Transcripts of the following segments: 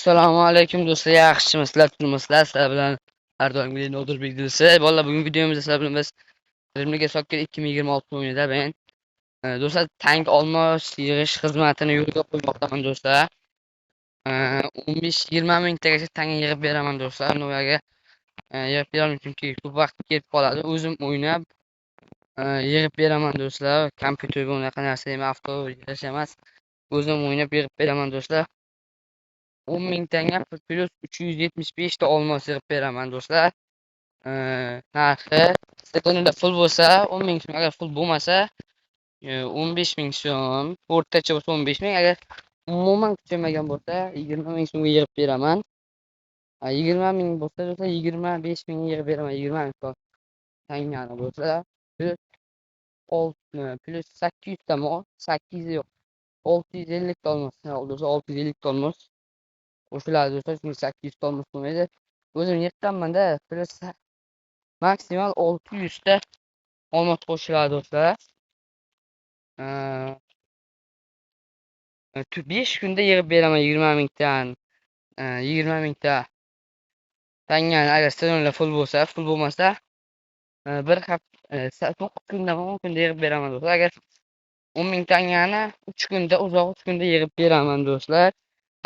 Assalomu alaykum do'stlar, yaxshimisizlar, turmusizlar? Sizlar bilan har doimgidek Nodir bildirisi. Bolalar, bugungi videomizda sizlar bilan biz Rimliga Soccer 2026 o'yinida men do'stlar tank olmosh yig'ish xizmatini yo'lga qo'ymoqdaman do'stlar. 15-20 mingtagacha tank yig'ib beraman do'stlar. Ularga yig'ib beraman chunki ko'p vaqt ketib qoladi. O'zim o'ynab yig'ib beraman do'stlar. Kompyuterga unaqa narsa emas, avto yig'ish emas. O'zim o'ynab yig'ib beraman do'stlar. 10 ming tanga plus 375 ta olmos yig'ib beraman do'stlar. Narxi sekunida full bo'lsa 10 ming so'm, agar full bo'lmasa 15 ming so'm, o'rtacha bo'lsa 15 ming, agar umuman kuchaymagan bo'lsa 20 ming so'mga yig'ib beraman. 20 ming bo'lsa do'stlar 25 mingga yig'ib beraman. 20 ming so'm tangani bo'lsa plus 800 ta 800 yo'q, 650 ta olmos do'stlar, 650 ta olmos qo'shiladi do'stlar, chunki 800 ta olmos bo'lmaydi. O'zim yiqqanman-da, plus maksimal 600 ta olmos qo'shiladi do'stlar. 5 kunda yig'ib beraman 20 mingdan. 20 mingta tangani agar stadionlar full bo'lsa, full bo'lmasa bir hafta 9 kunda 10 kunda yig'ib beraman do'stlar. Agar 10 ming tangani 3 kunda, uzoq 3 kunda yig'ib beraman do'stlar.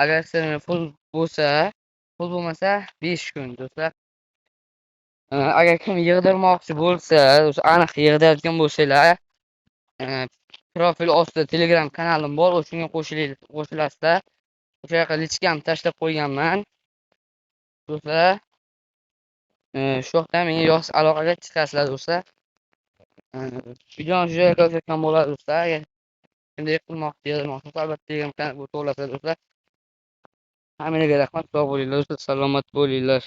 Agar stadionlar full bo'lsa, full bo'lmasa 5 kun do'stlar. Agar kim yig'dirmoqchi bo'lsa, aniq yig'diradigan bo'lsanglar, profil ostida Telegram kanalim bor, o'shanga qo'shilasizlar. O'sha yoqqa lichkam tashlab qo'yganman do'stlar. Shu yoqdan menga yozib aloqaga chiqasizlar do'stlar. Videoni shu joyga ko'rsatgan bo'ladi do'stlar. Agar kimdir qilmoqchi, yig'dirmoqchi bo'lsa, albatta Telegram kanalga o'tib olasizlar do'stlar. Hammaga rahmat, sog' bo'linglar do'stlar, salomat bo'linglar.